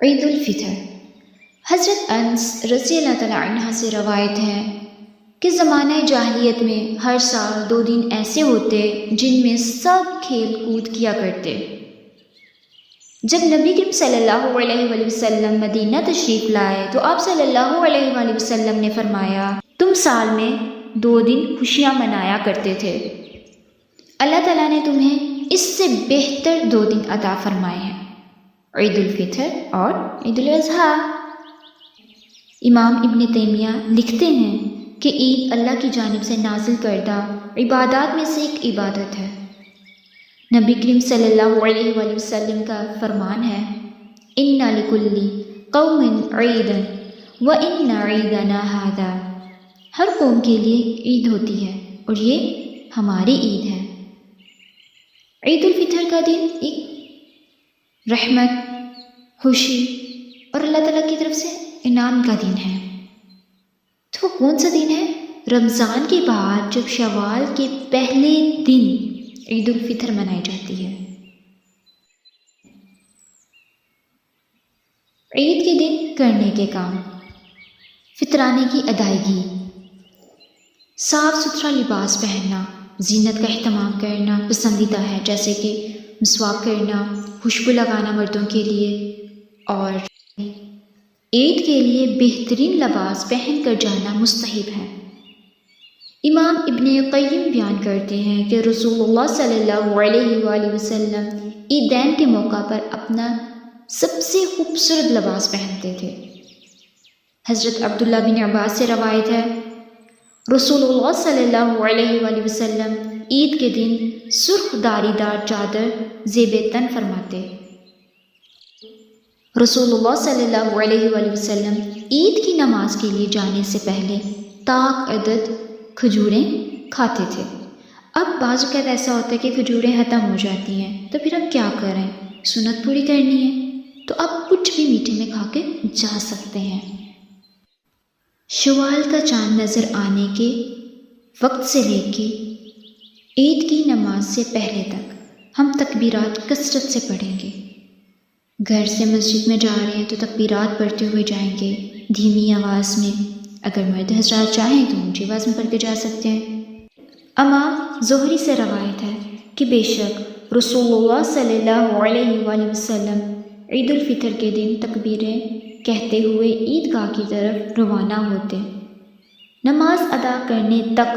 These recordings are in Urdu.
عید الفطر۔ حضرت انس رضی اللہ تعالیٰ عنہ سے روایت ہے کہ زمانہ جاہلیت میں ہر سال 2 دن ایسے ہوتے جن میں سب کھیل کود کیا کرتے۔ جب نبی کریم صلی اللہ علیہ وآلہ وسلم مدینہ تشریف لائے تو آپ صلی اللہ علیہ وآلہ وسلم نے فرمایا، تم سال میں 2 دن خوشیاں منایا کرتے تھے، اللہ تعالیٰ نے تمہیں اس سے بہتر 2 دن عطا فرمائے ہیں، عید الفطر اور عید الاضحیٰ۔ امام ابن تیمیہ لکھتے ہیں کہ عید اللہ کی جانب سے نازل کردہ عبادات میں سے ایک عبادت ہے۔ نبی کریم صلی اللہ علیہ وآلہ وسلم کا فرمان ہے، اِنَّ لِكُلِّ قَوْمٍ عِیدًا وَإِنَّ عِیدَنَا ہَذَا۔ ہر قوم کے لیے عید ہوتی ہے اور یہ ہماری عید ہے۔ عید الفطر کا دن ایک رحمت، خوشی اور اللہ تعالیٰ کی طرف سے انعام کا دن ہے۔ تو وہ کون سا دن ہے؟ رمضان کے بعد جب شوال کے پہلے دن عید الفطر منائی جاتی ہے۔ عید کے دن کرنے کے کام: فطرانے کی ادائیگی، صاف ستھرا لباس پہننا، زینت کا اہتمام کرنا پسندیدہ ہے، جیسے کہ مسواک کرنا، خوشبو لگانا مردوں کے لیے، اور عید کے لیے بہترین لباس پہن کر جانا مستحب ہے۔ امام ابن قیم بیان کرتے ہیں کہ رسول اللہ صلی اللہ علیہ وآلہ وسلم عیدین کے موقع پر اپنا سب سے خوبصورت لباس پہنتے تھے۔ حضرت عبداللہ بن عباس سے روایت ہے، رسول اللہ صلی اللہ علیہ وآلہ وسلم عید کے دن سرخ داری دار چادر زیب تن فرماتے۔ رسول اللہ صلی اللہ علیہ وآلہ وسلم عید کی نماز کے لیے جانے سے پہلے طاق عدد کھجوریں کھاتے تھے۔ اب بعض اوقات ایسا ہوتا ہے کہ کھجوریں ختم ہو جاتی ہیں، تو پھر ہم کیا کریں؟ سنت پوری کرنی ہے تو اب کچھ بھی میٹھے میں کھا کے جا سکتے ہیں۔ شوال کا چاند نظر آنے کے وقت سے لے کے عید کی نماز سے پہلے تک ہم تکبیرات کثرت سے پڑھیں گے۔ گھر سے مسجد میں جا رہے ہیں تو تکبیرات پڑھتے ہوئے جائیں گے، دھیمی آواز میں۔ اگر مرد حضرات چاہیں تو اونچی آواز میں پڑھ کے جا سکتے ہیں۔ امام زہری سے روایت ہے کہ بے شک رسول اللہ صلی اللہ علیہ وآلہ وسلم عید الفطر کے دن تکبیریں کہتے ہوئے عیدگاہ کی طرف روانہ ہوتے، نماز ادا کرنے تک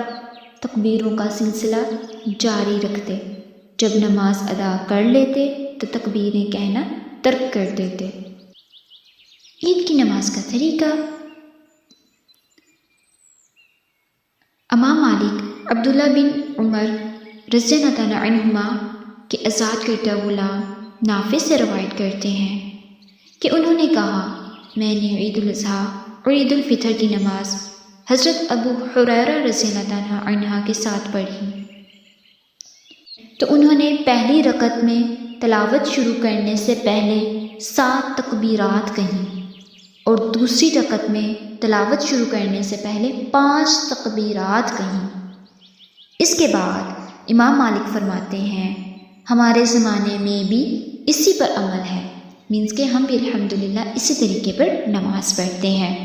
تکبیروں کا سلسلہ جاری رکھتے۔ جب نماز ادا کر لیتے تو تکبیریں کہنا ترک کر دیتے۔ عید کی نماز کا طریقہ: امام مالک عبداللہ بن عمر رضی اللہ تعالیٰ عنہما کے آزاد کردہ غلام نافع سے روایت کرتے ہیں کہ انہوں نے کہا، میں نے عید الاضحیٰ اور عید الفطر کی نماز حضرت ابو ہریرہ رضی اللہ تعالیٰ عنہ کے ساتھ پڑھی، تو انہوں نے پہلی رکعت میں تلاوت شروع کرنے سے پہلے 7 تکبیرات کہیں اور دوسری رکعت میں تلاوت شروع کرنے سے پہلے 5 تکبیرات کہیں۔ اس کے بعد امام مالک فرماتے ہیں، ہمارے زمانے میں بھی اسی پر عمل ہے، مینس کہ ہم بھی الحمدللہ اسی طریقے پر نماز پڑھتے ہیں۔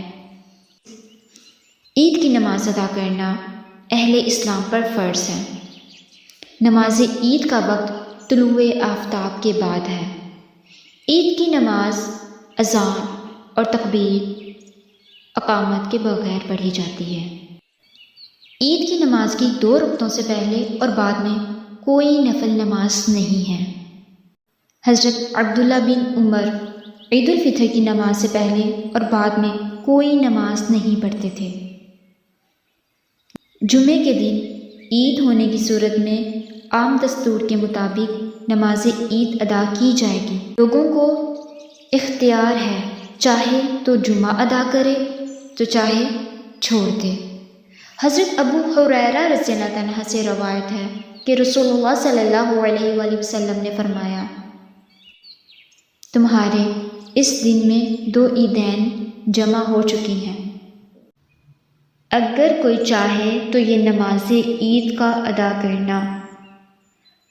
عید کی نماز ادا کرنا اہل اسلام پر فرض ہے۔ نماز عید کا وقت طلوع آفتاب کے بعد ہے۔ عید کی نماز اذان اور تکبیر اقامت کے بغیر پڑھی جاتی ہے۔ عید کی نماز کی 2 رکعتوں سے پہلے اور بعد میں کوئی نفل نماز نہیں ہے۔ حضرت عبداللہ بن عمر عید الفطر کی نماز سے پہلے اور بعد میں کوئی نماز نہیں پڑھتے تھے۔ جمعے کے دن عید ہونے کی صورت میں عام دستور کے مطابق نماز عید ادا کی جائے گی۔ لوگوں کو اختیار ہے، چاہے تو جمعہ ادا کرے تو چاہے چھوڑ دے۔ حضرت ابو ہریرہ رضی اللہ عنہ سے روایت ہے کہ رسول اللہ صلی اللہ علیہ وآلہ وسلم نے فرمایا، تمہارے اس دن میں 2 عیدین جمع ہو چکی ہیں، اگر کوئی چاہے تو یہ نماز عید کا ادا کرنا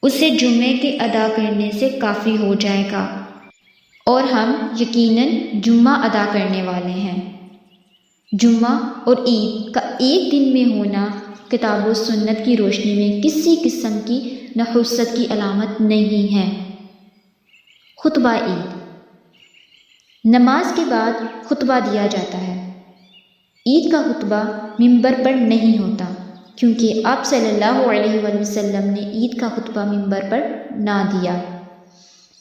اسے جمعے کے ادا کرنے سے کافی ہو جائے گا، اور ہم یقیناً جمعہ ادا کرنے والے ہیں۔ جمعہ اور عید کا ایک دن میں ہونا کتاب و سنت کی روشنی میں کسی قسم کی نحوست کی علامت نہیں ہے۔ خطبہ عید۔ نماز کے بعد خطبہ دیا جاتا ہے۔ عید کا خطبہ ممبر پر نہیں ہوتا، کیونکہ آپ صلی اللہ علیہ وآلہ وسلم نے عید کا خطبہ ممبر پر نہ دیا۔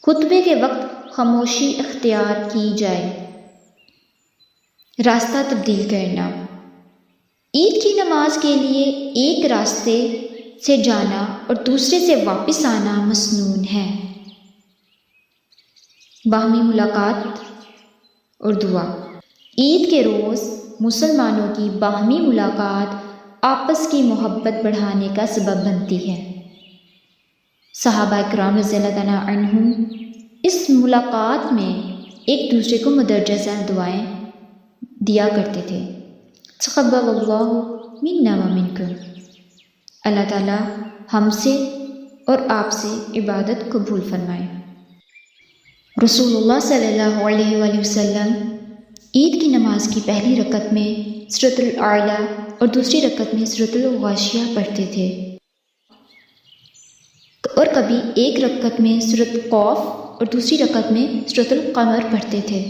خطبے کے وقت خاموشی اختیار کی جائے۔ راستہ تبدیل کرنا۔ عید کی نماز کے لیے ایک راستے سے جانا اور دوسرے سے واپس آنا مسنون ہے۔ باہمی ملاقات اور دعا۔ عید کے روز مسلمانوں کی باہمی ملاقات آپس کی محبت بڑھانے کا سبب بنتی ہے۔ صحابہ کرام رضی اللہ تعالیٰ عنہم اس ملاقات میں ایک دوسرے کو مدرجہ ذیل دعائیں دیا کرتے تھے۔ تقبل اللہ منا و منکم۔ اللہ تعالیٰ ہم سے اور آپ سے عبادت قبول فرمائے۔ رسول اللہ صلی اللہ علیہ وآلہ وسلم عید کی نماز کی پہلی رکعت میں سورۃ الاعلیٰ اور دوسری رکعت میں سورۃ الغاشیہ پڑھتے تھے، اور کبھی ایک رکعت میں سورۃ قاف اور دوسری رکعت میں سورۃ القمر پڑھتے تھے۔